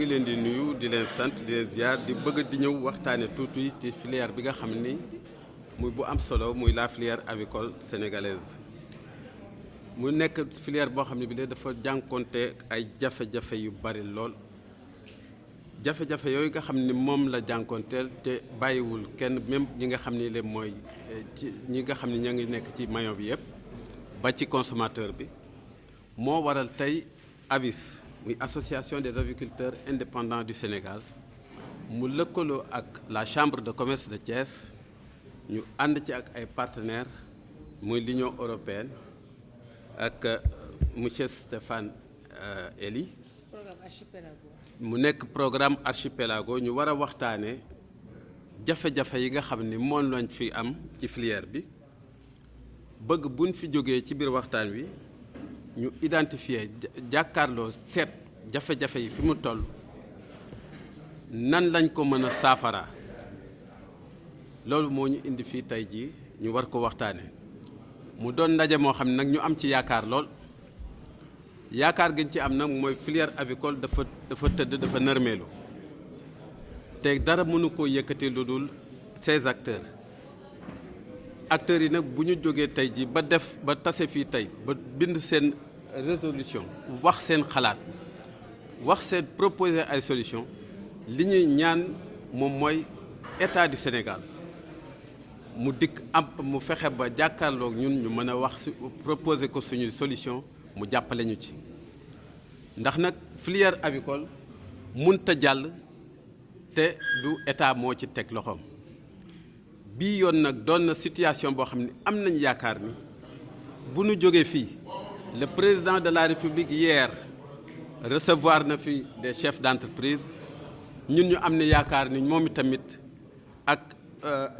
ngi leen di nuyu di leen sant di leen ziar di bëgg di ñëw waxtaane tuuti ci filière bi nga xam ni muy bu am solo muy la filière avicole sénégalaise mu nekk filière boo xam ne bi de dafa jànkonte ay jafe-jafe yu bari lool jafe-jafe yooyu nga xam ni moom la jànkonteel te bàyyiwul kenn même ñi nga xam ni le mooy ci ñi nga xam ni ñoo ngi nekk ci maillon bi yëpp ba ci consommateur bi moo waral tey AVIS muy association des aviculteurs indépendants du Sénégal mu lëkkaloo ak la chambre de commerce de Thiès ñu ànd ci ak ay partenaires muy l'Union européenne ak monsieur Stéphane Elie mu nekk programme Archipelago ñu war a waxtaane jafe-jafe yi nga xam ni moom lañ fi am ci filière bi bëgg buñ fi jógee ci biir waxtaan wi ñu identifier jàkkaarloo seet jafe-jafe yi fi mu toll nan lañ ko mën a saafara loolu moo ñu indi fii tey jii ñu war ko waxtaane mu doon ndaje moo xam ne nag ñu am ci yaakaar lool yaakaar gi ñu ci am nag mooy filière avicole dafa tëdd dafa nërmeelu te dara mënu ko yëkkati lu dul ces acteurs yi nag bu ñu jógee tey jii ba tase fii tey ba bind seen résolution wax seen xalaat wax seen proposer ay solution li ñuy ñaan moom mooy état du Sénégal mu dikk am mu fexe ba jàkkaarloog ñun ñu mën a wax proposer ko suñuy solution mu jàppale ñu ci ndax nag filière avicole munta jàll te du état moo ci teg loxoom bii yoon nag doon na situation boo xam ne am nañ yaakaar ni bu ñu jógee fii le président de la République hier recevoir na fi des chefs d'entreprise ñun ñu am ne yaakaar ni moom itamit ak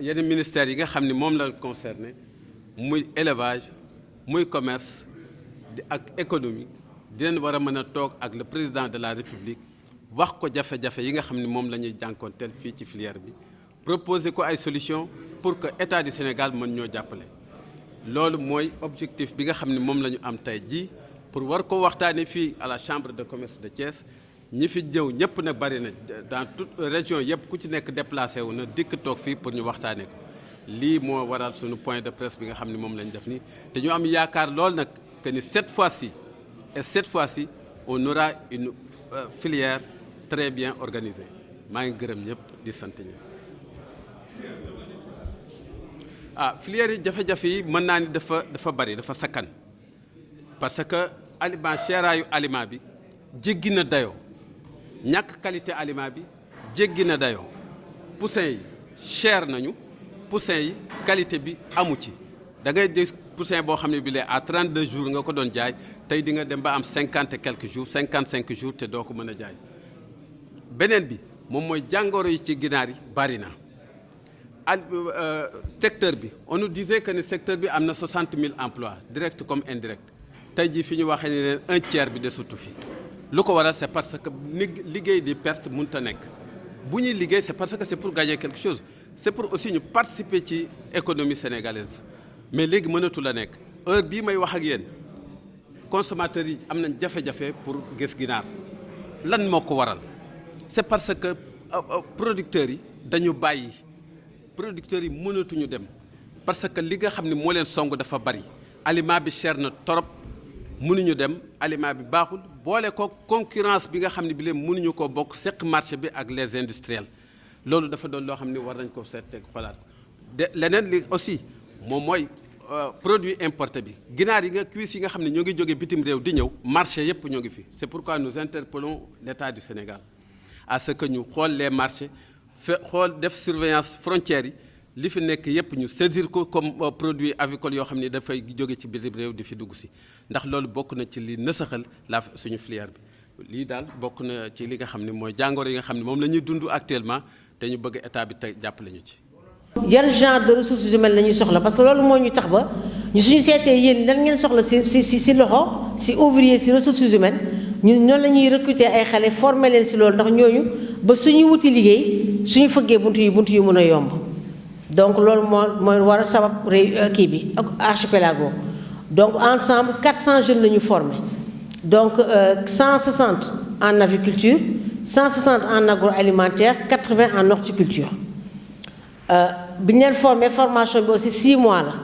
yeneen ministères yi nga xam ne moom la concerné muy élevage muy commerce ak économie dinañ war a mën a toog ak le président de la République wax ko jafe-jafe yi nga xam ne moom la ñuy jànkoonteel fii ci filière bi proposer ko ay solutions pour que état du Sénégal mën ñoo jàppale loolu mooy objectif bi nga xam ne moom la ñu am tey jii pour war ko waxtaanee fii à la chambre de commerce de Thiès ñi fi jëw ñëpp nag bari na dans toute région yëpp ku ci nekk déplacé wu na dikk toog fii pour ñu waxtaanee ko lii moo waral suñu point de presse bi nga xam ne moom la ñu def nii te ñu am yaakaar lool nag que ni cette fois-ci on aura une filière très bien organisée maa ngi gërëm ñëpp di sant ñi filière yi jafe-jafe yi mën naa ni dafa bari dafa sakkan parce que aliment seeraayu aliment bi jéggi na dayoo ñàkk qualité aliment bi jéggi na dayoo poussin yi cher nañu poussin yi qualité bi amu ci da ngay gis poussin boo xam ne bi lee à 32 jours nga ko doon jaay tey di nga dem ba am 50 et quelques jours 55 jours te doo ko mën a jaay beneen bi moom mooy jàngoro yi ci ginaar yi bari na secteur bi on nous disait que ne secteur bi am na 60 000 emplois direct comme indirect tey jii fi ñu waxee ne leen un tiers bi desutu fi lu ko waral c'est parce que liggéey di perte mënut a nekk bu ñuy liggéey c'est parce que c'est pour gagner quelque chose c'est pour aussi ñu participer ci économie sénégalaise mais léegi mënatu la nekk heure bii may wax ak yéen consommateurs yi am nañ jafe-jafe pour gis ginaar lan moo ko waral c'est parce que producteurs yi dañu bàyyi producteurs yi mënatuñu dem parce que li nga xam ne moo leen song dafa bari aliment bi cher na torop mënuñu dem aliment bi baaxul boole ko concurrence bi nga xam ne bi leen mënuñu ko bokk seq marché bi ak les industriels loolu dafa doon loo xam ne war nañ ko seet teg xolaat de leneen li aussi moom mooy produit importé bi ginaar yi nga cuisse yi nga xam ne ñoo ngi jóge bitim réew di ñëw marché yépp ñoo ngi fi c'est pourquoi nous interpellons l'État du Sénégal à ce que ñu xool les marchés xool def surveillance frontières yi li fi nekk yépp ñu saisir ko comme produit avicole yoo xam ne dafay jóge ci bitim réew di fi dugg si ndax loolu bokk na ci li nësaxal la suñu filière bi lii daal bokk na ci li nga xam ne mooy jàngoro yi nga xam ne moom la ñuy dund actuellement te ñu bëgg état bi tey jàppale ñu ci. yan genre de ressources humaines la ñuy soxla parce que loolu moo ñu tax ba ñu suñu seetee yéen lan ngeen soxla si loxo si ouvrier si ressources humaines ñun noonu la ñuy recruter ay xale former leen si loolu ndax ñooñu ba suñuy wuti liggéey suñu fëggee buntu yi mën a yomb donc loolu mooy war a sabab kii bi Archipelago donc ensemble 400 jeunes la ñu formé donc 160 en aviculture 160 en agroalimentaire, 80 en horticulture. Bi ñu leen formé formation bi aussi 6 mois la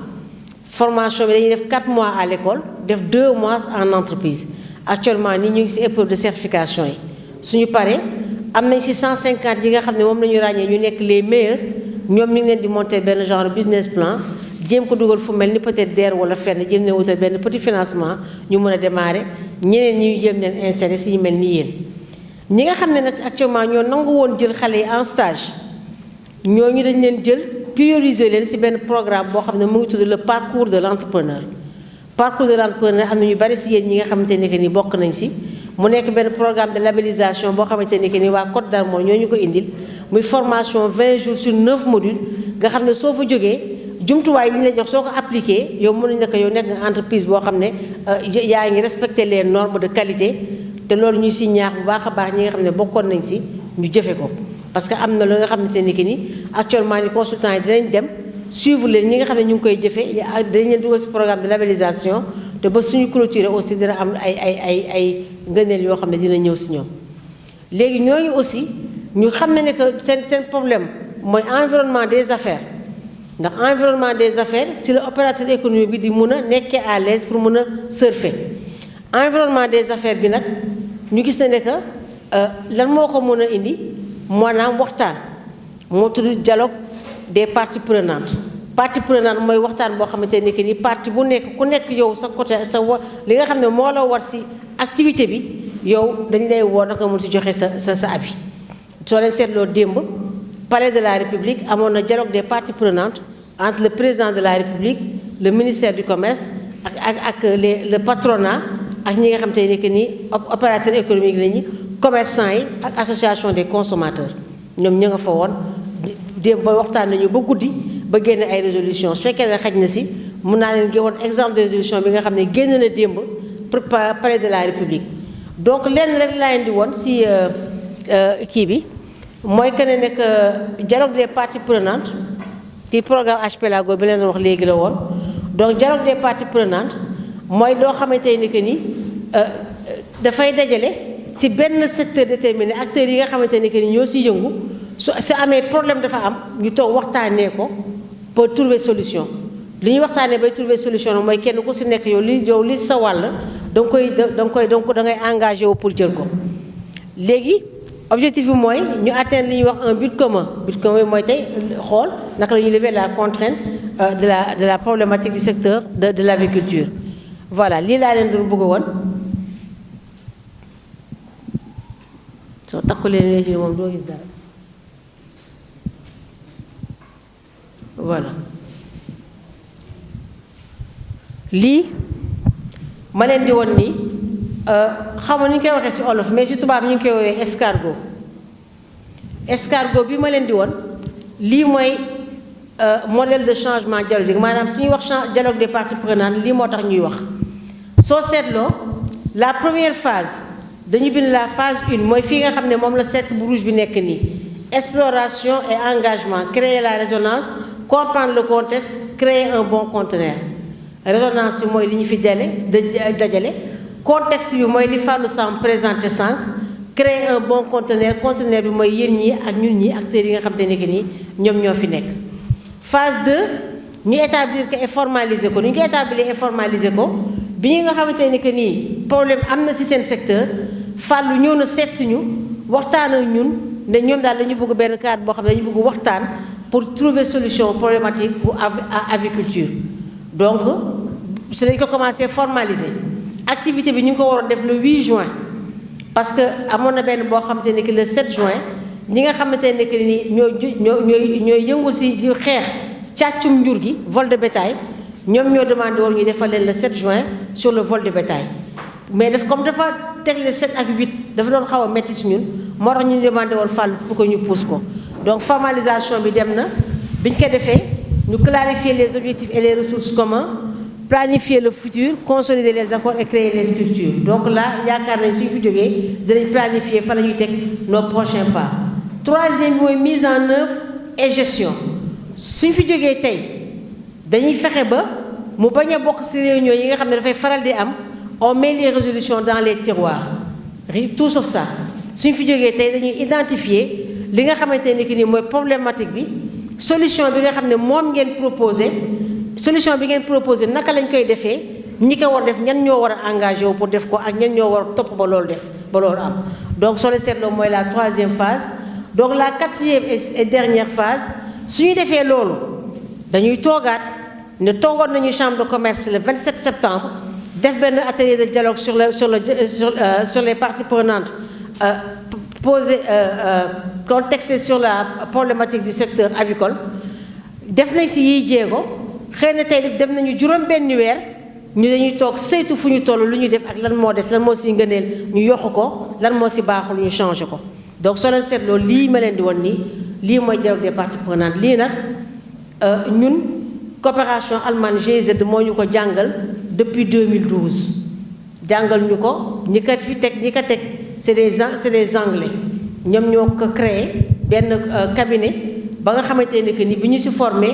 formation bi dañuy def 4 mois à l'école def 2 mois en entreprise actuellement nii ñu ngi ci épreuve de certification yi suñu paree am nañ ci 150 yi nga xam ne moom la ñu ràññee ñu nekk les meilleurs ñoom ñu ngi leen di monter benn genre business plan jéem ko dugal fu mel ni peut-être DER wala fenn jéem ne wutal benn petit financement ñu mën a démarrer ñeneen ñi jéem leen insérer ci ñu mel ni yéen ñi nga xam ne nag actuellement ñoo nangu woon jël xale yi en stage ñooñu dañ leen jël prioriser leen ci benn programme boo xam ne mu ngi tudd le parcours de l'entrepreneur parcours de l'entrepreneur am na ñu bari ci yéen ñi nga xamante ne que ni bokk nañ ci mu nekk benn programme de labellisation boo xamante ne que ni waa Côte d'Armor ñoo ñu ko indil muy formation 20 jours sur 9 modules nga xam ne soo fa jógee jumtuwaay yi ñu la jox soo ko appliqué yow mën nañu ne que yow nekk nga entreprise boo xam ne yaa ngi respecter les normes de qualité te loolu ñu ci ñaax bu baax a baax ñi nga xam ne bokkoon nañ ci ñu jëfe ko parce que am na lu nga xamante ne que ni actuellement ni consultants yi dinañ dem suivre leen ñi nga xam ne ñu ngi koy jëfee dañ leen dugal ci programme de labellisation te ba suñu clôturer aussi dina am ay ngëneel yoo xam ne dina ñëw ci ñoom léegi ñooñu aussi ñu xam ne que seen problème mooy environnement des affaires ndax environnement des affaires ci la opérateur économique bi di mun a nekkee à l'aise pour mun a surfer environnement des affaires bi nag ñu gis ne que lan moo ko mën a indi maanaam waxtaan moo tudd dialogue des parties prenantes partie prenante mooy waxtaan boo xamante ne que ni partie bu nekk ku nekk yow sa côté sa li nga xam ne moo la war ci activité bi yow dañ lay woo naka mun ci joxe sa avis soo leen seetloo démb palais de la République amoon na dialogue des parties prenantes entre le président de la République le ministère du commerce ak le patronat ak ñi nga xamante ne que ni opérateur économique lañu commerçants yi ak association des consommateurs ñoom ñu nga fa woon démb ba waxtaan nañu ba guddi ba génne ay résolution su fekkee ne xaj na ci mun naa leen woon exemple de résolution bi nga xam ne génn na démb palais de la République donc lenn rek laa leen di woon ci kii bi mooy que ne nekk dialogue des parties prenantes ci programme HPLAGO bi leen wax léegi la woon donc dialogue des parties prenantes mooy loo xamante ni que ni dafay dajale ci benn secteur déterminé acteurs yi nga xamante ni que ni ñoo ci yëngu su amee problème dafa am ñu toog waxtaanee ko pour trouver solution li ñuy waxtaanee bay trouver solution mooy kenn ku ci nekk yow li sa wàll da ngay engagé wu pour jël ko léegi objectif bi mooy ñu atteindre li ñuy wax un but commun mooy tey xool naka la ñuy lever la contrainte de la problématique du secteur de l'agriculture voilà lii laa leen doon bëgg woon soo takkulee léegi moom doo gis dara voilà lii ma leen di woon nii xam nga ni ñu koy waxee ci olof mais ci tubaab ñu ngi koy woowee escargot bi ma leen di woon lii mooy modèle de changement dialogue maanaam su ñuy wax dialogue des parties prenantes lii moo tax ñuy wax soo seetloo la première phase dañu bind la phase 1 mooy fii nga xam ne moom la cercle bu rouge bi nekk nii exploration et engagement créer la résonance comprendre le contexte créer un bon conteneur résonance bi mooy li ñu fi dajale contexte bi mooy li Fallou Samb présenté sànq créer un bon conteneur bi mooy yéen ñi ak ñun ñi acteurs yi nga xam te ne que ni ñoom ñoo fi nekk phase 2 ñu établir ko et formaliser ko ni ñu ko établir et formaliser ko bi ñi nga xamante ne que nii problème am na ci seen secteur Fallou ñëw na seet suñu waxtaan ak ñun ne ñoom daal dañu bëgg benn cadre boo xam ne dañu bëgg waxtaan pour trouver solution problématique pour aviculture donc si dañu ko commencé formaliser activité bi ñu ngi ko waroon def le 8 juin parce que amoon na benn boo xamante ne que le 7 juin ñi nga xamante ne que ni ñooy yëngu ci di xeex càccum njur gi vol de bétail ñoom ñoo demandé woon ñu defal leen le 7 juin sur le vol de bétail mais comme dafa teg le 7 ak 8 dafa doon xaw a métti ci ñun moo tax ñu demandé woon Fall pour que ñu pousse ko donc formalisation bi dem na bi ñu ko defee ñu clarifier les objectifs et les ressources communs planifier le futur consolider les accords et créer les structures donc là yaakaar nañ suñu fi jógee dinañ planifier fa la ñuy teg nos prochains pas troisième bi mooy mise en œuvre et gestion suñu fi jógee tey dañuy fexe ba mu bañ a bokk ci réunion yi nga xam ne dafay faral di am on met les résolutions dans les tiroirs tout sauf ça suñ fi jógee tey dañuy identifier li nga xamante ni ki nii mooy problématique bi solution bi nga xam ne moom ngeen proposé solution bi ngeen proposé naka lañ koy defee ñi ko war def ñan ñoo war a engagé wu pour def ko ak ñan ñoo war a topp ba loolu def ba loolu am donc soo leen seetloo mooy la 3e phase donc la 4e et dernière phase su ñu defee loolu dañuy toogaat ne toogoon nañu chambre de commerce le 27 septembre def benn atelier de dialogue sur les parties prenantes posé contexté sur la problématique du secteur avicole def nañ si yiy jéego xëy na tey dem nañu juróom-benni weer ñu dañuy toog saytu fu ñu toll lu ñu def ak lan moo des lan moo si ngëneel ñu yokk ko lan moo si baaxul ñu changé ko donc soo leen seetloo lii ma leen di woon nii lii mooy dialogue des parties prenantes lii nag ñun coopération allemande GIZ moo ñu ko jàngal depuis 2012 jàngal ñu ko ñi ko fi teg ñi ko teg c'est des anglais ñoom ñoo ko créé benn cabinet ba nga xamante ne que ni bi ñu si formé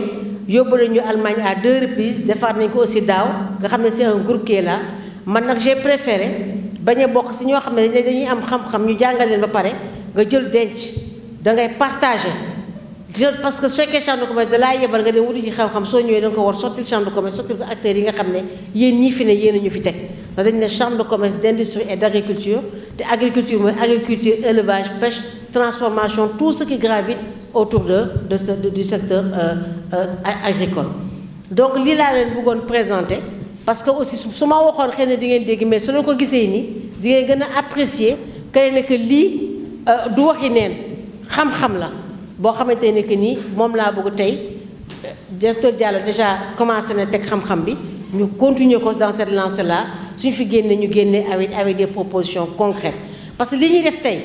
yóbbu nañu Allemagne à 2 reprises defaat nañ ko aussi daaw nga xam ne c'est un groupe qui est là man nag j'ai préféré bañ a bokk si ñoo xam ne dañuy am xam-xam ñu jàngal leen ba pare nga jël denc da ngay partagé parce que su fekkee chambre de commerce da laa yebal nga dem wuti ci xam-xam soo ñëwee da nga ko war sottil chambre de commerce sottil ko acteurs yi nga xam ne yéen ñii fi ne yéen a ñu fi teg ndax dañu ne chambre de commerce d'industrie et d'agriculture te agriculture mooy agriculture élevage pêche transformation tout ce qui gravite autour du secteur agricole donc lii laa leen bëggoon présenter parce que aussi su ma waxoon xëy na di ngeen dégg mais su leen ko gisee nii di ngeen gën a apprécier que lii du waxi neen xam-xam la boo xamante ne que nii moom laa bëgg tey directeur Diallo déjà commencé na teg xam-xam bi ñu continuer ko dans cette lancée là suñu fi génne ñu génne avec des propositions concrètes parce que li ñuy def tey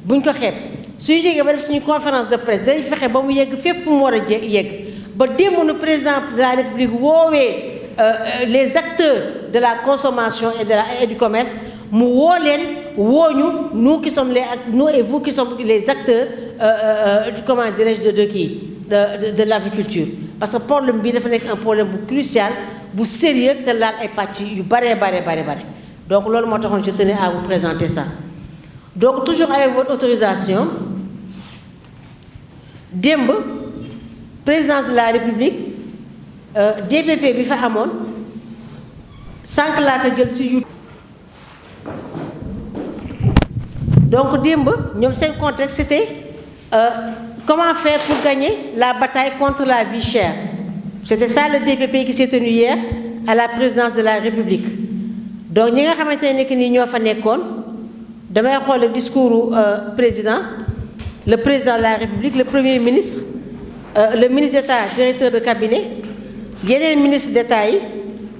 buñ ko xeeb suñu jógee ba def suñu conférence de presse dañ fexe ba mu yegg fépp fu mu war a yegg ba démb nu président de la République woowee les acteurs de la consommation et du commerce mu woo leen wooñu nous qui sommes nous et vous qui sommes les acteurs comment dirais-je de l'agriculture parce que problème bi dafa nekk un problème bu crucial bu sérieux te laal ay pàcc yu bare donc loolu moo taxoon je tenais à vous présenter ça donc toujours avec votre autorisation démb présidence de la République DPP bi fa amoon sànq laa ko jël si YouTube donc démb ñoom seen contexte c'était comment faire pour gagner la bataille contre la vie chère. C'était ça le DPP qui s'est tenu hier à la présidence de la République. Donc ñi nga xamante ne que ni ñoo fa nekkoon damay xool le discours président le président de la République le premier ministre le ministre d'État directeur de cabinet yeneen ministre d'État yi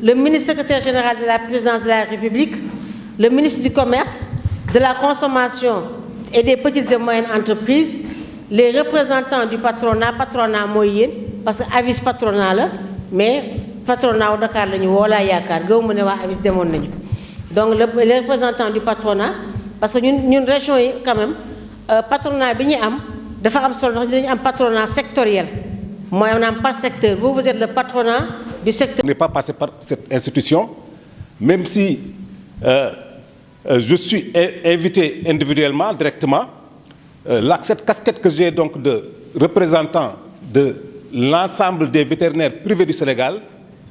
le ministre secrétaire général de la présidence de la République le ministre du commerce de la consommation et des petites et moyennes entreprises les représentants du patronat mooy yéen parce que avis patronat la mais patronat wu Dakar la ñu woo laa yaakaar gaw mu ne waa avis demoon nañu donc les représentants du patronat parce que ñun région yi quand même patronat bi ñu am dafa am solo ndax dañu am patronat sectoriel mooy maanaam par secteur vous êtes le patronat du secteur. Je n'ai pas passé par cette institution même si je suis invité individuellement directement. Cette casquette que j'ai donc de représentant de l'ensemble des vétérinaires privés du Sénégal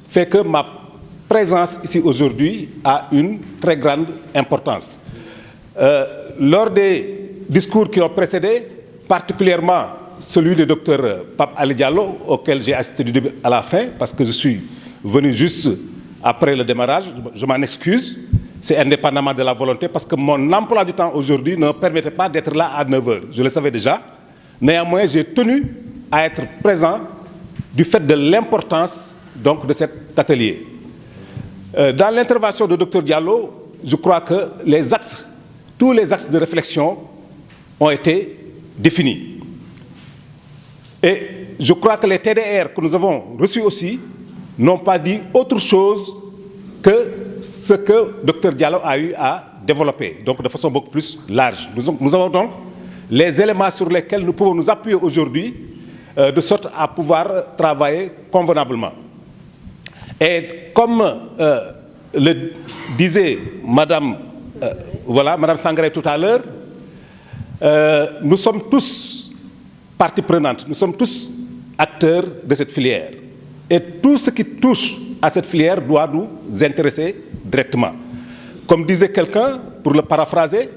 fait que ma présence ici aujourd'hui a une très grande importance. Lors des discours qui ont précédé, particulièrement celui du docteur Pape Ali Diallo, auquel j'ai assisté du début à la fin, parce que je suis venu juste après le démarrage, je m'en excuse. C'est indépendamment de la volonté parce que mon emploi du temps aujourd'hui ne me permettait pas d'être là à 9h. Je le savais déjà. Néanmoins, j'ai tenu à être présent du fait de l'importance donc de cet atelier. Dans l'intervention de Dr Diallo, je crois que tous les axes de réflexion ont été définis. Et je crois que les TDR que nous avons reçus aussi n'ont pas dit autre chose que ce que Dr Diallo a eu à développer, donc de façon beaucoup plus large. Nous avons donc les éléments sur lesquels nous pouvons nous appuyer aujourd'hui de sorte à pouvoir travailler convenablement. Et comme le disait Madame Sangaré tout à l'heure, nous sommes tous partie prenante, nous sommes tous acteurs de cette filière. Et tout ce qui touche à cette filière doit nous intéresser directement. Comme disait quelqu'un, pour le paraphraser,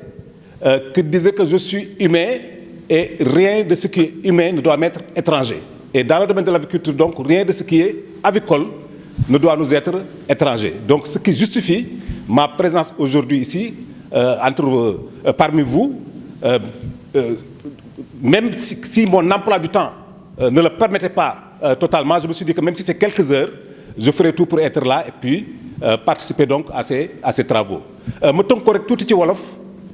qui disait que je suis humain et rien de ce qui est humain ne doit m'être étranger. Et dans le domaine de l'agriculture, donc, rien de ce qui est avicole ne doit nous être étranger. Donc, ce qui justifie ma présence aujourd'hui ici, parmi vous, même si mon emploi du temps ne le permettait pas totalement, je me suis dit que même si c'est quelques heures, je ferai tout pour être là et puis participer donc à ces travaux. ma tënk ko rek tuuti ci wolof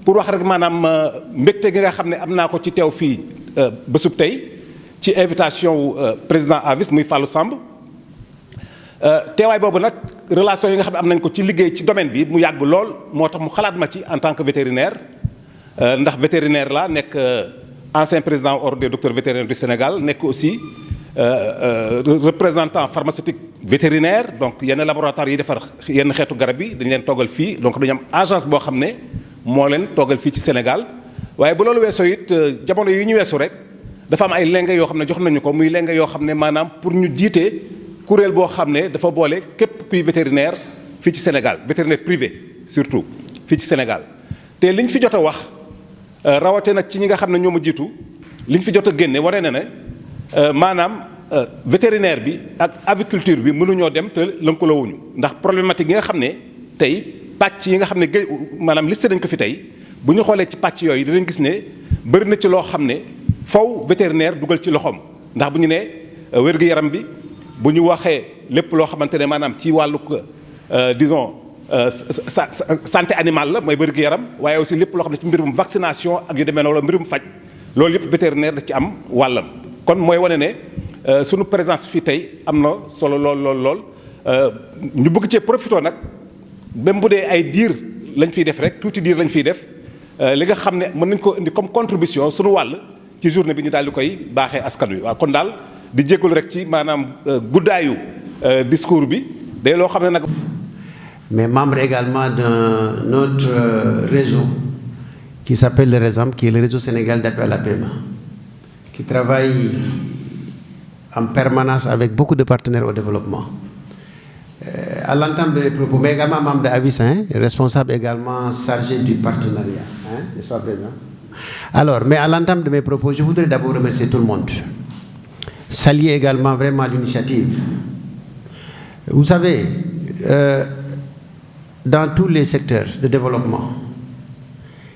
pour wax rek maanaam mbégte gi nga xam ne am naa ko ci teew fii bésub tey ci invitation président Avis muy Fallou Samb teewaay boobu nag relation yi nga xam ne am nañ ko ci liggéey ci domaine bi mu yàgg lool moo tax mu xalaat ma ci en tant que vétérinaire ndax vétérinaire la nekk ancien président ordre des docteurs vétérinaires du Sénégal nekk aussi représentant pharmaceutique vétérinaire donc yenn laboratoire yi defar yenn xeetu garab yi dañ leen toogal fii donc dañu am agence boo xam ne moo leen toogal fii ci Sénégal waaye bu loolu weesoo it jamono yi ñu weesu rek dafa am ay lenge yoo xam ne jox nañu ko muy lenge yoo xam ne maanaam pour ñu jiite kuréel boo xam ne dafa boole képp kuy vétérinaire fii ci Sénégal vétérinaire privé surtout fii ci Sénégal te liñ fi jot a wax rawate nag ci ñi nga xam ne ñoo ma jiitu liñ fi jot a génne wane na ne maanaam vétérinaire bi ak aviculture bi mënuñoo dem te lënkaloowuñu ndax problématique yi nga xam ne tey pàcc yi nga xam ne maanaam listé nañ ko fi tey bu ñu xoolee ci pàcc yooyu dinañ gis ne bëri na ci loo xam ne faw vétérinaire dugal ci loxoom ndax bu ñu nee wér-gu-yaram bi bu ñu waxee lépp loo xamante ne maanaam ci wàllu disons santé animale la mooy wér-gu-yaram waaye aussi lépp loo xam ne ci mbirum vaccination ak yu demee noonu wala mbirum faj loolu yëpp vétérinaire da ci am wàllam kon mooy wane ne sunu présence fii tey am na solo lool ñu bëgg cee profité nag même bu dee ay diir lañ fiy def rek tuuti diir lañ fiy def li nga xam ne mën nañ ko indi comme contribution sunu wàll ci journée bi ñu daal di koy baaxee askan wi waaw kon daal di jégalu rek ci maanaam guddaayu discours bi day loo xam ne nag. mais membre également d'un autre réseau qui s'appelle le RESAM, qui est le réseau sénégalais d'appui à la PMA, qui travaille en permanence avec beaucoup de partenaires au développement. À l'entame de mes propos, mais également membre de Avis, responsable également chargé du partenariat, n'est-ce pas, président? Alors, mais à l'entame de mes propos, je voudrais d'abord remercier tout le monde. Saluer également vraiment l'initiative. Vous savez, dans tous les secteurs de développement,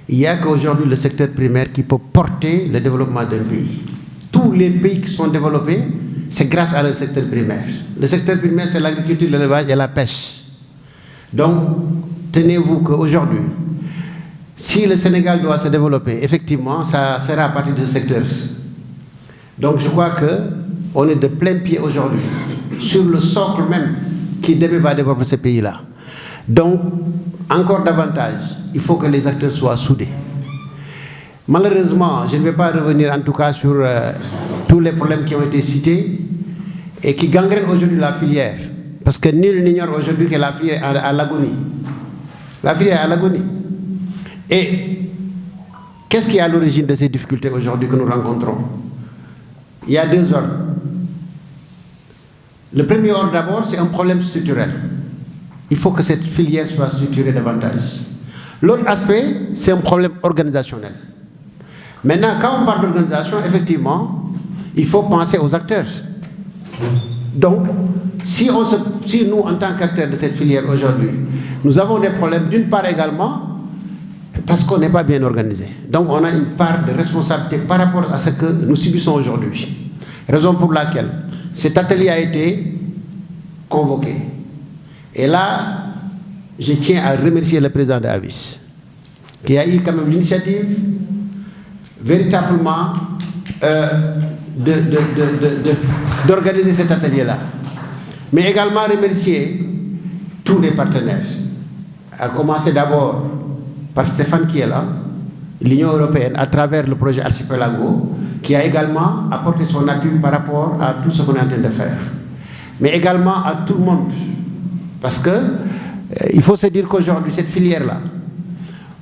il n'y a qu'aujourd'hui le secteur primaire qui peut porter le développement d'un pays. Tous les pays qui sont développés, c'est grâce à leur secteur primaire. Le secteur primaire, c'est l'agriculture, l'élevage et la pêche. Donc, tenez-vous qu'aujourd'hui, si le Sénégal doit se développer, effectivement, ça sera à partir de ce secteur. Donc, je crois qu'on est de plein pied aujourd'hui sur le socle même qui va développer ce pays-là. Donc, encore davantage, il faut que les acteurs soient soudés. Malheureusement, je ne vais pas revenir en tout cas sur tous les problèmes qui ont été cités et qui gangrènent aujourd'hui la filière. Parce que nul n'ignore aujourd'hui que la filière est à l'agonie. La filière est à l'agonie. Et qu'est-ce qui est à l'origine de ces difficultés aujourd'hui que nous rencontrons? Il y a deux ordres. Le premier ordre d'abord, c'est un problème structurel. Il faut que cette filière soit structurée davantage. L'autre aspect, c'est un problème organisationnel. Maintenant, quand on parle d'organisation, effectivement, il faut penser aux acteurs. Donc, si nous, en tant qu'acteurs de cette filière aujourd'hui, nous avons des problèmes, d'une part également, parce qu'on n'est pas bien organisé. Donc, on a une part de responsabilité par rapport à ce que nous subissons aujourd'hui. Raison pour laquelle cet atelier a été convoqué. Et là, je tiens à remercier le président de Avis, qui a eu quand même l'initiative véritablement d'organiser cet atelier-là. Mais également remercier tous les partenaires, à commencer d'abord par Stéphane qui est là, l'Union européenne, à travers le projet Archipelago, qui a également apporté son appui par rapport à tout ce qu'on est en train de faire. Mais également à tout le monde. Parce que il faut se dire qu'aujourd'hui, cette filière-là,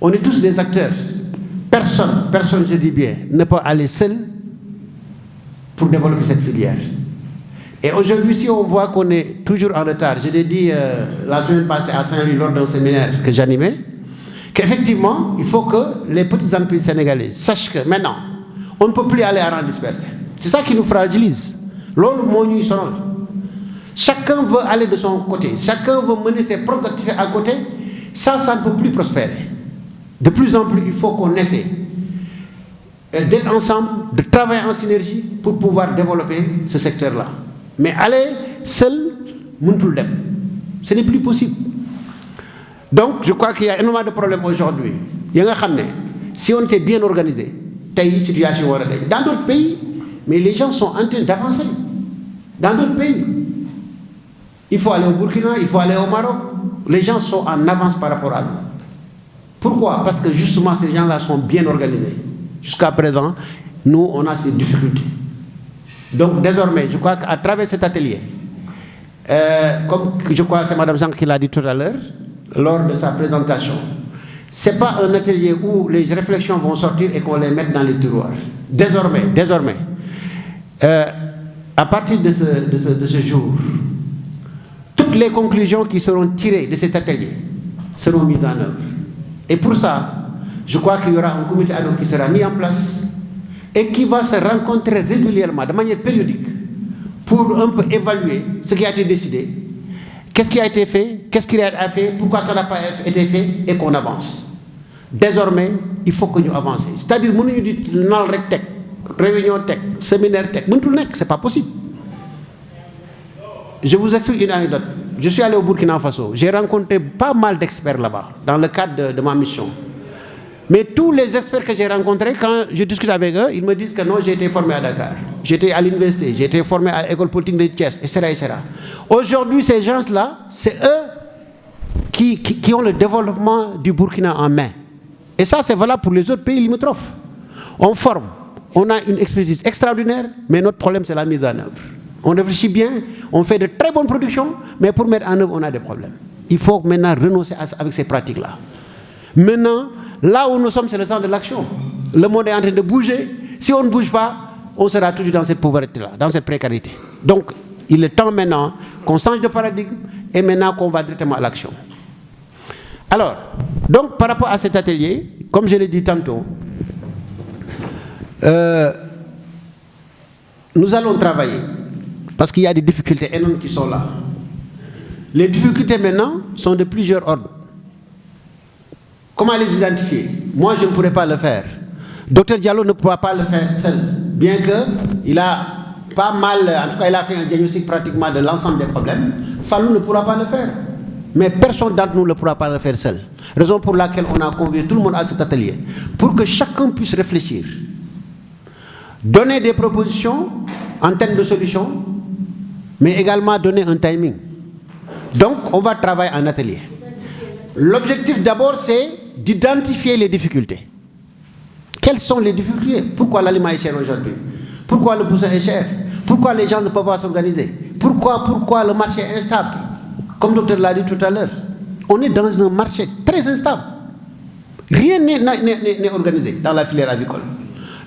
on est tous des acteurs. personne, je dis bien, ne peut aller seul pour développer cette filière. Et aujourd'hui, si on voit qu'on est toujours en retard, je l'ai dit la semaine passée à Saint-Louis lors d'un séminaire que j'animais, qu'effectivement, il faut que les petites entreprises sénégalaises sachent que maintenant, on ne peut plus aller à rang dispersé. C'est ça qui nous fragilise. Chacun veut aller de son côté, chacun veut mener ses propres activités à côté, ça ne peut plus prospérer. De plus en plus, il faut qu'on essaie d'être ensemble, de travailler en synergie pour pouvoir développer ce secteur-là. Mais aller seul, ce n'est plus possible. Donc, je crois qu'il y a énormément de problèmes aujourd'hui. Si on était bien organisé, situation dans d'autres pays, mais les gens sont en train d'avancer. Dans d'autres pays, il faut aller au Burkina, il faut aller au Maroc. Les gens sont en avance par rapport à nous. Pourquoi? Parce que justement, ces gens-là sont bien organisés. Jusqu'à présent, nous, on a ces difficultés. Donc, désormais, je crois qu'à travers cet atelier, comme je crois que c'est Mme Jean qui l'a dit tout à l'heure, lors de sa présentation, ce n'est pas un atelier où les réflexions vont sortir et qu'on les mette dans les tiroirs. Désormais, à partir de ce jour, toutes les conclusions qui seront tirées de cet atelier seront mises en œuvre. Et pour ça, je crois qu'il y aura un comité ad hoc qui sera mis en place et qui va se rencontrer régulièrement, de manière périodique, pour un peu évaluer ce qui a été décidé, qu'est-ce qui a été fait, qu'est-ce qui a été fait, pourquoi ça n'a pas été fait, et qu'on avance. Désormais, il faut que nous avancions. C'est-à-dire, nous disons réunion tech, séminaire tech, ce n'est pas possible. Je vous explique une anecdote. Je suis allé au Burkina Faso. J'ai rencontré pas mal d'experts là-bas, dans le cadre de ma mission. Mais tous les experts que j'ai rencontrés, quand je discute avec eux, ils me disent que non, j'ai été formé à Dakar. J'étais à l'université, j'ai été formé à l'école politique de Thiès, etc. Aujourd'hui, ces gens-là, c'est eux qui ont le développement du Burkina en main. Et ça, c'est valable pour les autres pays limitrophes. On forme, on a une expertise extraordinaire, mais notre problème, c'est la mise en œuvre. On réfléchit bien, on fait de très bonnes productions, mais pour mettre en œuvre, on a des problèmes. Il faut maintenant renoncer avec ces pratiques-là. Maintenant, là où nous sommes, c'est le centre de l'action. Le monde est en train de bouger. Si on ne bouge pas, on sera toujours dans cette pauvreté-là, dans cette précarité. Donc, il est temps maintenant qu'on change de paradigme et maintenant qu'on va directement à l'action. Alors, donc par rapport à cet atelier, comme je l'ai dit tantôt, nous allons travailler parce qu'il y a des difficultés énormes qui sont là. Les difficultés maintenant sont de plusieurs ordres. Comment les identifier? Moi, je ne pourrais pas le faire. Dr Diallo ne pourra pas le faire seul, bien qu'il a pas mal, en tout cas, il a fait un diagnostic pratiquement de l'ensemble des problèmes. Fallou ne pourra pas le faire. Mais personne d'entre nous ne pourra pas le faire seul. Raison pour laquelle on a convié tout le monde à cet atelier, pour que chacun puisse réfléchir, donner des propositions en termes de solutions, mais également donner un timing. Donc, on va travailler en atelier. L'objectif d'abord, c'est d'identifier les difficultés. Quelles sont les difficultés? Pourquoi l'aliment est cher aujourd'hui? Pourquoi le poussin est cher? Pourquoi les gens ne peuvent pas s'organiser? Pourquoi le marché est instable? Comme le docteur l'a dit tout à l'heure, on est dans un marché très instable. Rien n'est organisé dans la filière avicole.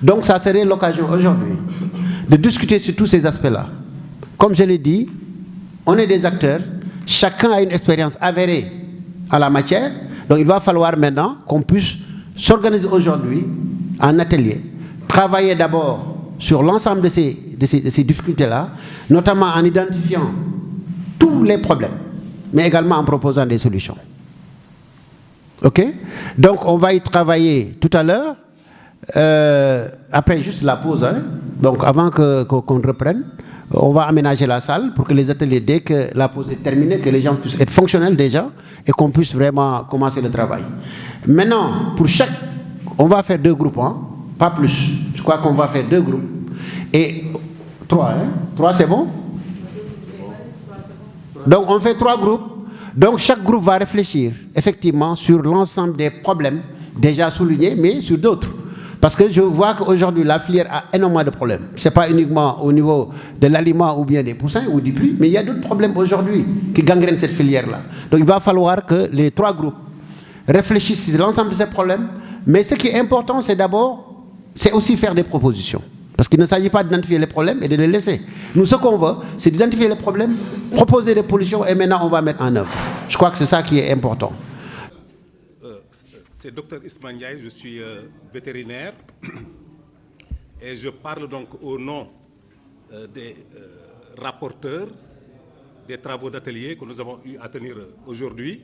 Donc ça serait l'occasion aujourd'hui de discuter sur tous ces aspects-là. Comme je l'ai dit, on est des acteurs, chacun a une expérience avérée à la matière, donc il va falloir maintenant qu'on puisse s'organiser aujourd'hui en atelier, travailler d'abord sur l'ensemble de ces difficultés-là, notamment en identifiant tous les problèmes, mais également en proposant des solutions. Ok? Donc on va y travailler tout à l'heure, après juste la pause, hein? Donc avant qu'on reprenne, on va aménager la salle pour que les ateliers, dès que la pause est terminée, que les gens puissent être fonctionnels déjà et qu'on puisse vraiment commencer le travail. Maintenant, pour chaque, on va faire 2 groupes, hein? Pas plus. Je crois qu'on va faire 2 groupes. Et 3, hein? 3 c'est bon? Donc on fait 3 groupes. Donc chaque groupe va réfléchir effectivement sur l'ensemble des problèmes déjà soulignés, mais sur d'autres. Parce que je vois qu'aujourd'hui, la filière a énormément de problèmes. Ce n'est pas uniquement au niveau de l'aliment ou bien des poussins ou du prix, mais il y a d'autres problèmes aujourd'hui qui gangrènent cette filière-là. Donc il va falloir que les 3 groupes réfléchissent sur l'ensemble de ces problèmes, Mais ce qui est important, c'est d'abord, c'est aussi faire des propositions. Parce qu'il ne s'agit pas d'identifier les problèmes et de les laisser. Nous, ce qu'on veut, c'est d'identifier les problèmes, proposer des solutions et maintenant on va mettre en œuvre. Je crois que c'est ça qui est important. C'est Dr Isma Ndiaye, je suis vétérinaire et je parle donc au nom des rapporteurs des travaux d'atelier que nous avons eu à tenir aujourd'hui.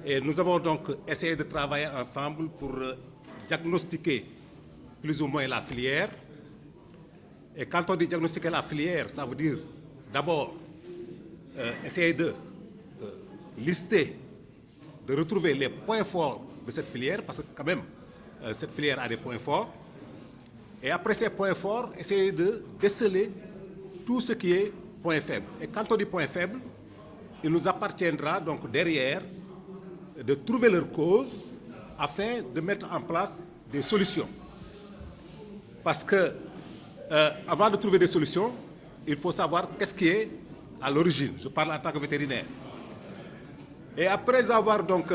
Et nous avons donc essayé de travailler ensemble pour diagnostiquer plus ou moins la filière. Et quand on dit diagnostiquer la filière, ça veut dire d'abord essayer de lister, de retrouver les points forts de cette filière, parce que quand même, cette filière a des points forts. Et après ces points forts, essayer de déceler tout ce qui est point faible. Et quand on dit point faible, il nous appartiendra donc derrière de trouver leur cause afin de mettre en place des solutions. Parce que avant de trouver des solutions, il faut savoir qu'est-ce qui est à l'origine. Je parle en tant que vétérinaire. Et après avoir donc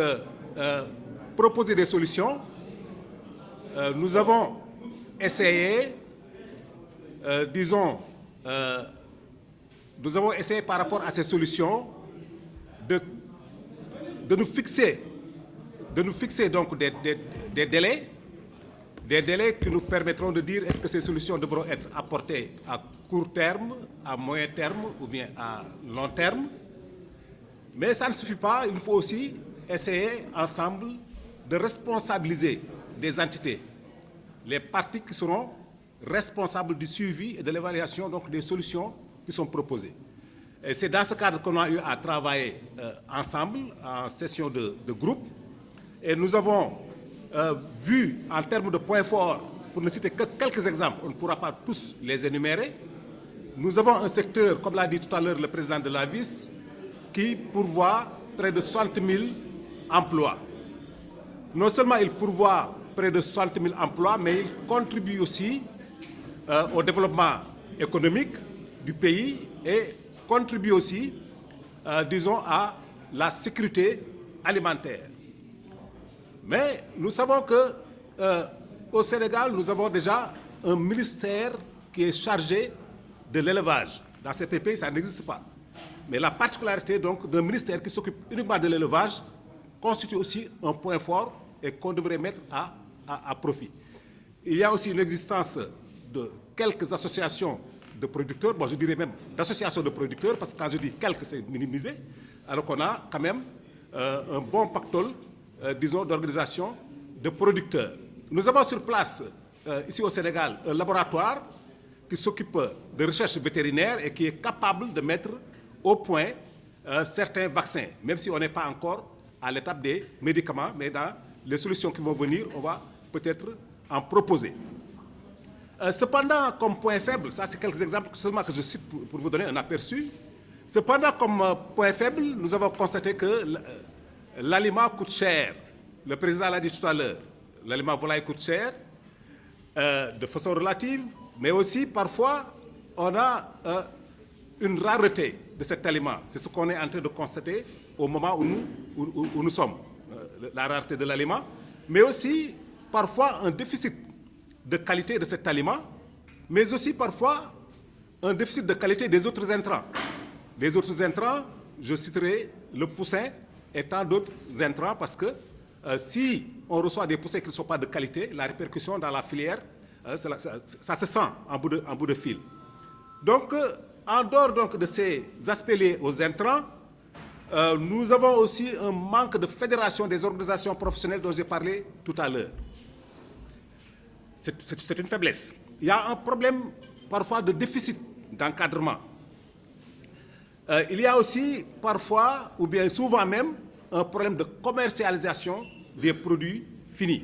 proposé des solutions, nous avons essayé, nous avons essayé par rapport à ces solutions de nous fixer donc des délais qui nous permettront de dire est-ce que ces solutions devront être apportées à court terme, à moyen terme ou bien à long terme. Mais ça ne suffit pas, il faut aussi essayer ensemble de responsabiliser des entités, les parties qui seront responsables du suivi et de l'évaluation donc des solutions qui sont proposées. Et c'est dans ce cadre qu'on a eu à travailler ensemble en session de groupe. Et nous avons vu en termes de points forts, pour ne citer que quelques exemples, on ne pourra pas tous les énumérer. Nous avons un secteur, comme l'a dit tout à l'heure le président de la VIS, qui pourvoit près de 60 000 emplois. Non seulement il pourvoit près de 60 000 emplois, mais il contribue aussi au développement économique du pays et contribue aussi, disons, à la sécurité alimentaire. Mais nous savons qu'au Sénégal, nous avons déjà un ministère qui est chargé de l'élevage. Dans certains pays, ça n'existe pas. Mais la particularité donc d'un ministère qui s'occupe uniquement de l'élevage constitue aussi un point fort et qu'on devrait mettre à profit. Il y a aussi l'existence de quelques associations de producteurs, bon, je dirais même d'associations de producteurs, parce que quand je dis quelques, c'est minimisé, alors qu'on a quand même un bon pactole, disons, d'organisation de producteurs. Nous avons sur place, ici au Sénégal, un laboratoire qui s'occupe de recherche vétérinaire et qui est capable de mettre au point certains vaccins, même si on n'est pas encore à l'étape des médicaments, mais dans les solutions qui vont venir, on va peut-être en proposer. Cependant, comme point faible, ça c'est quelques exemples seulement que je cite pour vous donner un aperçu. Cependant, comme point faible, nous avons constaté que l'aliment coûte cher. Le président l'a dit tout à l'heure, l'aliment volaille coûte cher, de façon relative, mais aussi parfois on a une rareté de cet aliment. C'est ce qu'on est en train de constater au moment où nous sommes, la rareté de l'aliment, mais aussi parfois un déficit de qualité de cet aliment, mais aussi parfois un déficit de qualité des autres intrants. Les autres intrants, je citerai le poussin et tant d'autres intrants, parce que si on reçoit des poussins qui ne sont pas de qualité, la répercussion dans la filière, ça se sent en bout de fil. Donc, en dehors donc, de ces aspects liés aux intrants, nous avons aussi un manque de fédération des organisations professionnelles dont j'ai parlé tout à l'heure. C'est une faiblesse. Il y a un problème parfois de déficit d'encadrement. Il y a aussi parfois, ou bien souvent même, un problème de commercialisation des produits finis.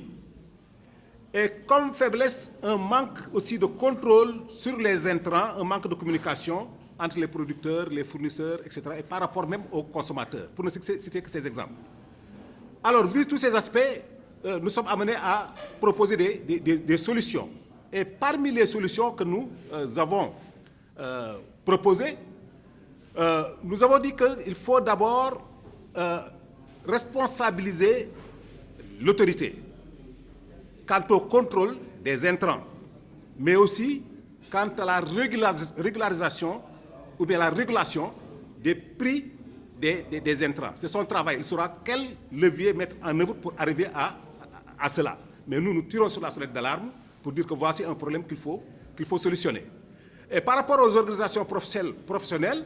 Et comme faiblesse, un manque aussi de contrôle sur les intrants, un manque de communication entre les producteurs, les fournisseurs, etc., et par rapport même aux consommateurs, pour ne citer que ces exemples. Alors, vu tous ces aspects, nous sommes amenés à proposer des solutions. Et parmi les solutions que nous avons proposées, nous avons dit qu'il faut d'abord responsabiliser l'autorité. quant au contrôle des intrants, mais aussi quant à la régularisation ou bien la régulation des prix des intrants. C'est son travail. Il saura quel levier mettre en œuvre pour arriver à cela. Mais nous tirons sur la sonnette d'alarme pour dire que voici un problème qu'il faut solutionner. Et par rapport aux organisations professionnelles,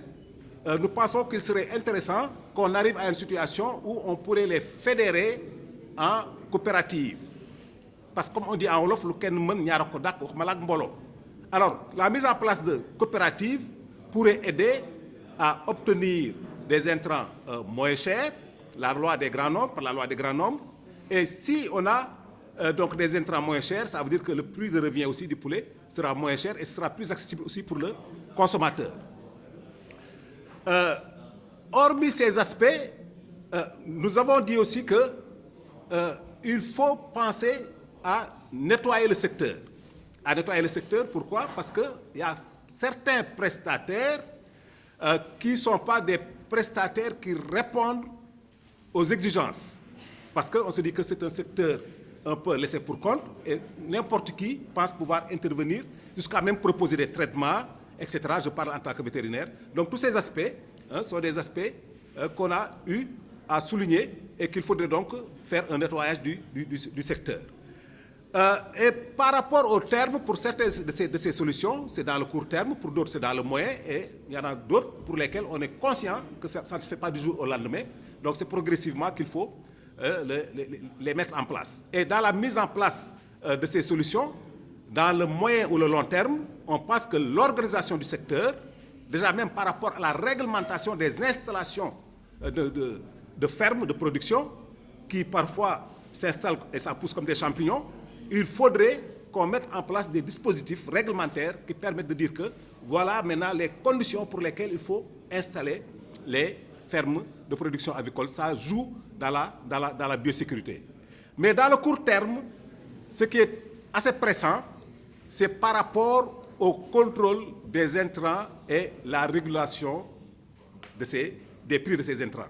nous pensons qu'il serait intéressant qu'on arrive à une situation où on pourrait les fédérer en coopérative. Parce que comme on dit en wolof, lu kenn mën ñaar ko dàq waxuma la ak mbooloo. Alors, la mise en place de coopératives pourrait aider à obtenir des intrants moins chers, la loi des grands nombres, par la loi des grands nombres. Et si on a donc des intrants moins chers, ça veut dire que le prix de revient aussi du poulet sera moins cher et sera plus accessible aussi pour le consommateur. Hormis ces aspects, nous avons dit aussi qu'il faut penser à nettoyer le secteur. À nettoyer le secteur, pourquoi? Parce qu'il y a certains prestataires qui ne sont pas des prestataires qui répondent aux exigences. Parce qu'on se dit que c'est un secteur un peu laissé pour compte et n'importe qui pense pouvoir intervenir jusqu'à même proposer des traitements, etc. Je parle en tant que vétérinaire. Donc tous ces aspects sont des aspects qu'on a eu à souligner et qu'il faudrait donc faire un nettoyage du secteur. Et par rapport au terme, pour certaines de ces solutions, c'est dans le court terme, pour d'autres c'est dans le moyen, et il y en a d'autres pour lesquelles on est conscient que ça ne se fait pas du jour au lendemain. Donc c'est progressivement qu'il faut les mettre en place. Et dans la mise en place de ces solutions, dans le moyen ou le long terme, on pense que l'organisation du secteur, déjà même par rapport à la réglementation des installations de fermes de production, qui parfois s'installent et ça pousse comme des champignons, il faudrait qu'on mette en place des dispositifs réglementaires qui permettent de dire que voilà maintenant les conditions pour lesquelles il faut installer les fermes de production avicole. Ça joue dans la biosécurité. Mais dans le court terme, ce qui est assez pressant, c'est par rapport au contrôle des intrants et la régulation des prix de ces intrants.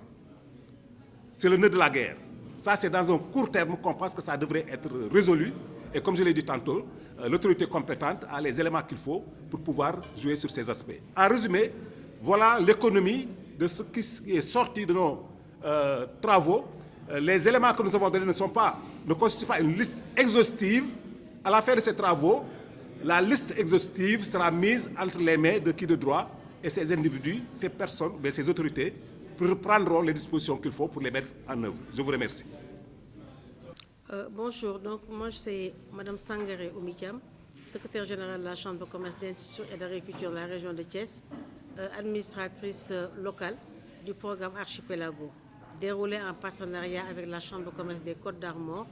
C'est le nœud de la guerre. Ça, c'est dans un court terme qu'on pense que ça devrait être résolu. Et comme je l'ai dit tantôt, l'autorité compétente a les éléments qu'il faut pour pouvoir jouer sur ces aspects. En résumé, voilà l'économie de ce qui est sorti de nos travaux. Les éléments que nous avons donnés ne constituent pas une liste exhaustive. À la fin de ces travaux, la liste exhaustive sera mise entre les mains de qui de droit et ces individus, ces personnes, ces autorités, prendront les dispositions qu'il faut pour les mettre en œuvre. Je vous remercie. Bonjour, donc moi c'est Mme Sangaré Oumithiam, secrétaire générale de la Chambre de commerce, d'industrie et d'agriculture de la région de Thiès, administratrice locale du programme Archipelago, déroulé en partenariat avec la Chambre de commerce des Côtes d'Armor,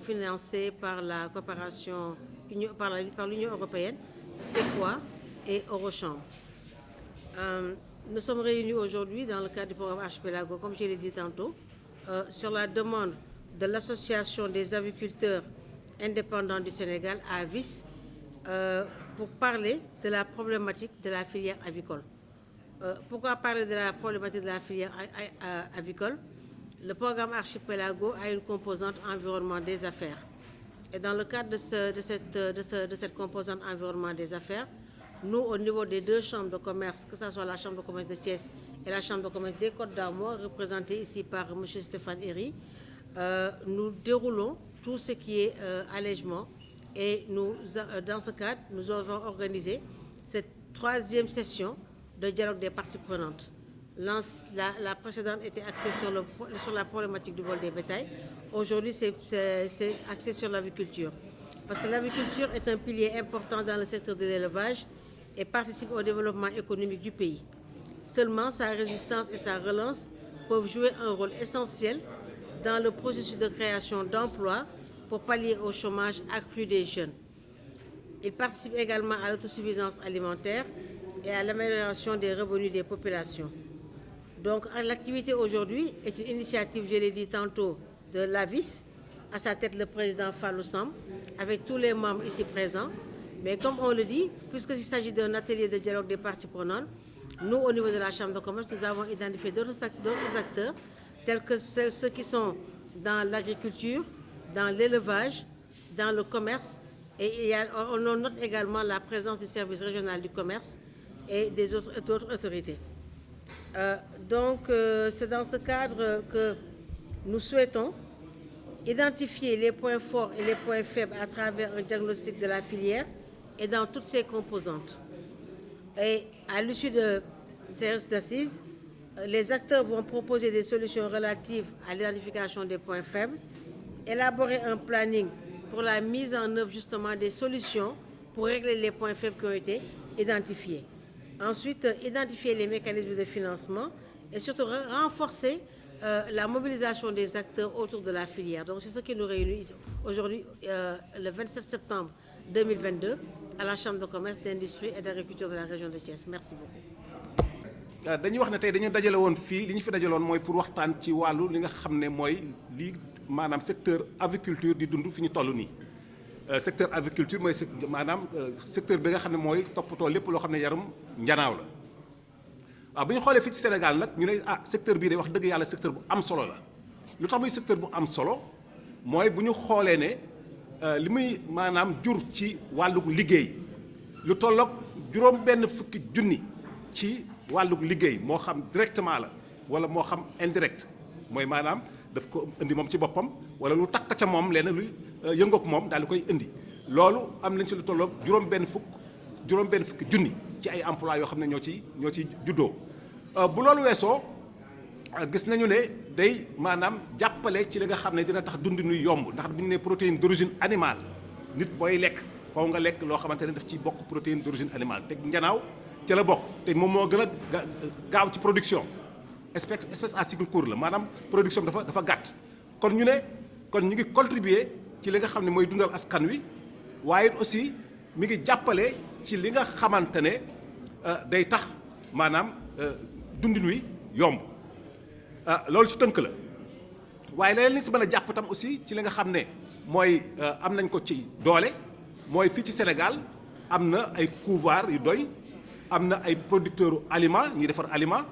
financé par la coopération par l'Union européenne, SEQUA et Eurochambre. Nous sommes réunis aujourd'hui dans le cadre du programme Archipelago, comme je l'ai dit tantôt, sur la demande de l'Association des aviculteurs indépendants du Sénégal, AVIS, pour parler de la problématique de la filière avicole. Pourquoi parler de la problématique de la filière avicole? Le programme Archipelago a une composante environnement des affaires. Et dans le cadre de cette composante environnement des affaires, nous, au niveau des deux chambres de commerce, que ce soit la Chambre de commerce de Thiès et la Chambre de commerce des Côtes d'Armor, représentée ici par M. Stéphane Héry, nous déroulons tout ce qui est allègement et dans ce cadre, nous avons organisé cette troisième session de dialogue des parties prenantes. La précédente était axée sur la problématique du vol des bétails. Aujourd'hui, c'est axé sur l'aviculture. Parce que l'aviculture est un pilier important dans le secteur de l'élevage et participe au développement économique du pays. Seulement, sa résistance et sa relance peuvent jouer un rôle essentiel dans le processus de création d'emplois pour pallier au chômage accru des jeunes. Il participe également à l'autosuffisance alimentaire et à l'amélioration des revenus des populations. Donc, l'activité aujourd'hui est une initiative, je l'ai dit tantôt, de l'AVIS, à sa tête le président Fallou Samb, avec tous les membres ici présents. Mais comme on le dit, puisqu'il s'agit d'un atelier de dialogue des parties prenantes, nous, au niveau de la Chambre de commerce, nous avons identifié d'autres acteurs, tels que ceux qui sont dans l'agriculture, dans l'élevage, dans le commerce. Et on note également la présence du service régional du commerce et d'autres autorités. C'est dans ce cadre que nous souhaitons identifier les points forts et les points faibles à travers un diagnostic de la filière et dans toutes ses composantes. Et à l'issue de ces assises, les acteurs vont proposer des solutions relatives à l'identification des points faibles, élaborer un planning pour la mise en œuvre justement des solutions pour régler les points faibles qui ont été identifiés. Ensuite, identifier les mécanismes de financement et surtout renforcer la mobilisation des acteurs autour de la filière. Donc c'est ce qui nous réunit ici aujourd'hui, le 27 septembre 2022, à la Chambre de commerce, d'industrie et d'agriculture de la région de Thiès. Merci beaucoup. dañuy wax ne tey dañu dajale woon fii li ñu fi dajaloon mooy pour waxtaan ci wàllu li nga xam ne mooy li maanaam secteur aviculture di dund fi ñu toll nii. Secteur aviculture mooy maanaam secteur bi nga xam ne mooy toppatoo lépp loo xam ne yarum njanaaw la. waaw bu ñu xoolee fii ci Sénégal nag ñu ne secteur bii de wax dëgg yàlla secteur bu am solo la lu tax muy secteur bu am solo mooy bu ñu xoolee ne li muy maanaam jur ci wàllu liggéey lu tolloog juróom benn fukki junni ci wàllu liggéey moo xam directement la wala moo xam indirect mooy maanaam daf ko indi moom ci boppam wala lu takk ca moom lenn luy yëngoog moom daal di koy indi loolu am nañ ci lu tolloog juróom benn fukki junni ci ay emploi yoo xam ne ñoo ci juddoo bu loolu weesoo gis nañu ne day maanaam jàppale ci li nga xam ne dina tax dund nuy yomb ndax bu ñu nee protéine d'origine animale nit booy lekk faw nga lekk loo xamante ne daf ci bokk protéine d'origine animale te njanaaw ca la bokk te moom moo gën a gaaw ci production espèce à cycle court la maanaam production bi dafa gàtt kon ñu ngi contribuer ci li nga xam ne mooy dundal askan wi waaye aussi mi ngi jàppale ci li nga xamante ne day tax maanaam dundin wi yomb loolu ci tënk la waaye leneen li si mën a jàpp tam aussi ci li nga xam ne mooy am nañ ko ci doole mooy fii ci Sénégal am na ay couvoir yu doy am na ay producteurs aliments ñuy defar aliment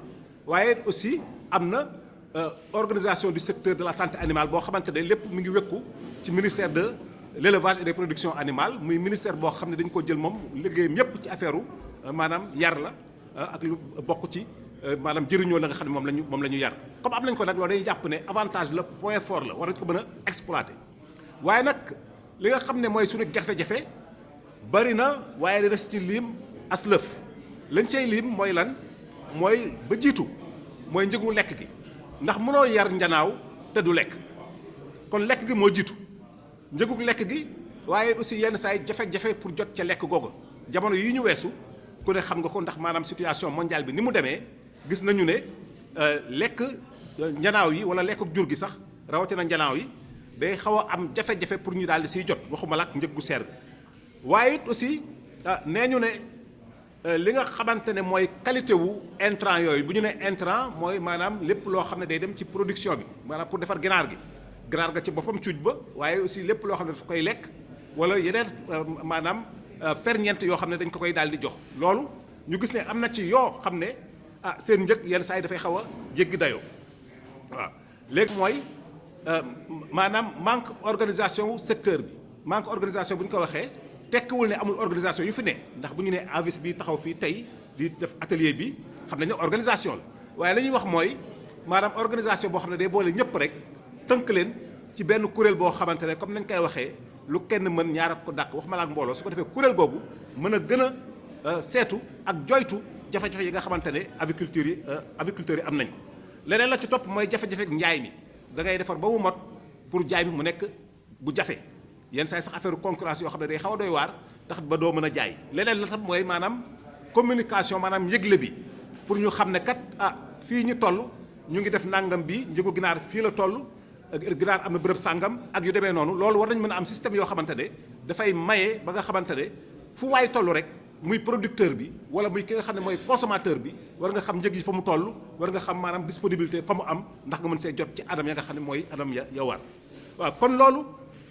waaye aussi am na organisation du secteur de la santé animale boo xamante ne lépp mu ngi wekku ci ministère de l'élevage et des productions animales muy ministère boo xam ne dañu ko jël moom liggéeyam yépp ci affaire maanaam yar la ak lu bokk ci maanaam jëriñoo la nga xam ne moom la ñu yar comme am nañ ko nag loolu dañuy jàpp ne avantage la point fort la war nañ ko mën a exploiter waaye nag li nga xam ne mooy suñu jafe-jafe bari na waaye des ci lim as lëf lañ cay lim mooy lan mooy ba jiitu mooy njëgu lekk gi ndax mënoo yar njanaaw te du lekk kon lekk gi moo jiitu njëgu lekk gi waaye aussi yenn saa yi jafe-jafe pour jot ca lekk googu jamono yi ñu weesu ku ne xam nga ko ndax maanaam situation mondiale bi ni mu demee gis nañu ne lekk njanaaw yi wala lekk jur gi sax rawatina njanaaw yi day xaw a am jafe-jafe pour ñu daal di siy jot waxuma la ak njëg gu seer ga waaye it aussi nee ñu ne li nga xamante ne mooy qualité wu intrant yooyu bu ñu ne intrant mooy maanaam lépp loo xam ne day dem ci production bi maanaam pour defar ginaar ga ci boppam cuuj ba waaye aussi lépp loo xam ne dafa koy lekk wala yeneen maanaam ferñeent yoo xam ne dañ ko koy daal di jox loolu ñu gis ne am na ci yoo xam ne seen njëg yenn saa yi dafay xaw a jéggi dayoo waaw léegi mooy maanaam manque organisation wu secteur bi manque organisation bu ñu ko waxee tekkiwul ne amul organisation yu fi ne ndax bu ñu nee AVIS bi taxaw fii tey di def atelier bi xam nañ ne organisation la waaye la ñuy wax mooy maanaam organisation boo xam ne day boole ñëpp rek tënk leen ci benn kuréel boo xamante ne comme nañ koy waxee lu kenn mën ñaar ak ko dàq wax ma la ak mbooloo su ko defee kuréel googu mën a gën a seetu ak joytu jafe-jafe yi nga xamante ne aviculteurs yi am nañ ko leneen la ci topp mooy jafe-jafe njaay mi da ngay defar ba mu mot pour jaay mi mu nekk bu jafe yenn saa yi sax affaire concurrence yoo xam ne day xaw a doy waar tax ba doo mën a jaay leneen la tam mooy maanaam communication maanaam yëgle bi pour ñu xam ne kat fii ñu toll ñu ngi def nangam bi njëgu ginaar fii la toll ginaar am na bërëb sàngam ak yu demee noonu loolu war nañ mën a am système yoo xamante ne dafay maye ba nga xamante ne fu waay toll rek muy producteur bi wala muy ki nga xam ne mooy consommateur bi war nga xam njëg yi fa mu toll war nga xam maanaam disponibilité fa mu am ndax nga mën see jot ci anam ya nga xam ne mooy anam ya war waaw kon loolu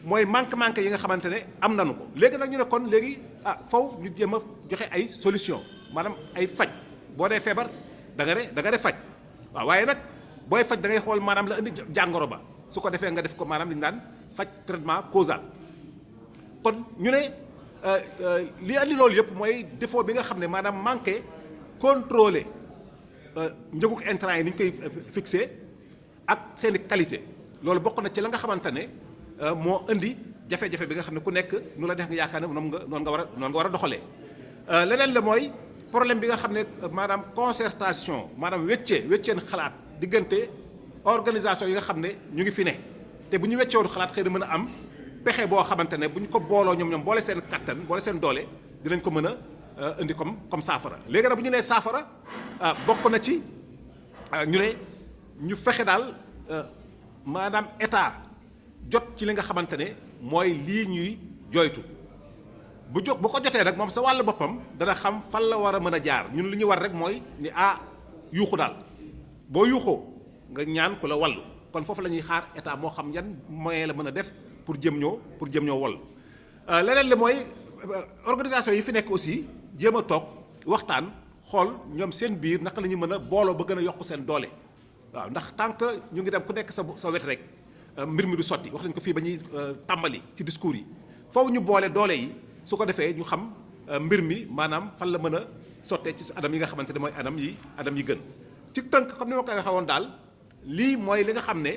mooy manque yi nga xamante ne am nañu ko léegi nag ñu ne kon léegi faw ñu jéem a joxe ay solution maanaam ay faj boo dee feebar da nga de faj waaw waaye nag booy faj da ngay xool maanaam la indi jàngoro ba su ko defee nga def ko maanaam li ñu daan faj traitement causal kon ñu ne li andi loolu yëpp mooy défaut bi nga xam ne maanaam manqué contrôler njëgu intrant yi ni ñu koy fixé ak seen i qualité loolu bokk na ci la nga xamante ne moo indi jafe-jafe bi nga xam ne ku nekk nu la neex nga yaakaar ne noonu nga war a doxalee. leneen la mooy problème bi nga xam ne maanaam concertation maanaam wecceen xalaat diggante organisation yi nga xam ne ñu ngi fi ne te bu ñu weccewoon xalaat xëy na mën a am pexe boo xamante ne bu ñu ko booloo ñoom boole seen kattan boole seen doole dinañ ko mën a indi comme saafara. léegi nag bu ñu nee saafara bokk na ci ñu ne ñu fexe daal maanaam état jot ci li nga xamante ne mooy lii ñuy jooytu bu ko jotee nag moom sa wàll boppam dana xam fan la war a mën a jaar ñun li ñu war rek mooy ni yuuxu daal boo yuuxoo nga ñaan ku la wallu kon foofu la ñuy xaar état moo xam yan moyen la mën a def pour jëm ñoo wallu leneen li mooy organisation yi fi nekk aussi jéem a toog waxtaan xool ñoom seen biir naka la ñu mën a booloo ba gën a yokk seen doole waaw ndax tant que ñu ngi dem ku nekk sa wet rek mbir mi du sotti wax nañ ko fii ba ñuy tàmbali ci discours yi foofu ñu boole doole yi su ko defee ñu xam mbir mi maanaam fan la mën a sottee ci anam yi nga xamante ne mooy anam yi gën ci tënk comme ni ma koy waxee woon daal lii mooy li nga xam ne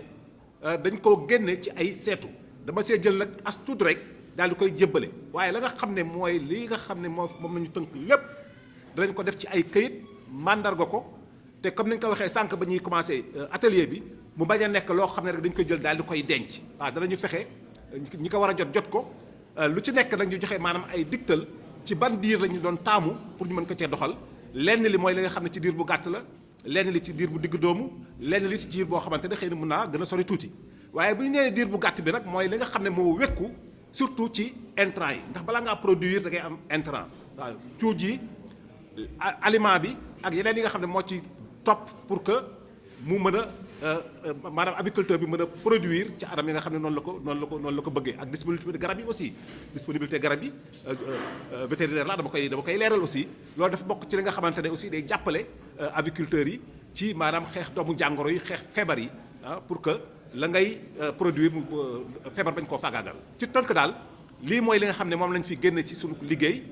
dañ koo génne ci ay seetu dama see jël nag as tuut rek daal di koy jébbale waaye la nga xam ne mooy lii nga xam ne moom la ñu tënk lépp danañ ko def ci ay këyit mandarga ko te comme ni nga ko waxee sànq ba ñuy commencé atelier bi mu bañ a nekk loo xam ne rek dañ koy jël daal di koy denc waaw danañu fexe ñi ko war a jot ko lu ci nekk nag ñu joxe maanaam ay digtal ci ban diir la ñu doon taamu pour ñu mën ko cee doxal lenn li mooy li nga xam ne ci diir bu gàtt la lenn li ci diir bu digg doomu lenn li ci diir boo xamante ne xëy na mën naa gën a sori tuuti waaye bu ñu nee diir bu gàtt bi nag mooy li nga xam ne moo wekku surtout ci intrant yi ndax balaa ngaa produire da ngay am intrant waaw cuuj yi aliment bi ak yeneen yi nga xam ne moo ci topp pour que mu mën a maanaam aviculteur bi mën a produire ci anam yi nga xam ne noonu la ko bëggee ak disponibilité garab yi aussi disponibilité garab yi vétérinaire la dama koy leeral aussi loolu dafa bokk ci li nga xamante ne aussi day jàppale aviculteurs yi ci maanaam xeex doomu jàngoro yi xeex feebar yi pour que la ngay produire feebar bañ koo faagaagal ci tënk daal lii mooy li nga xam ne moom lañ fi génne ci sunu liggéey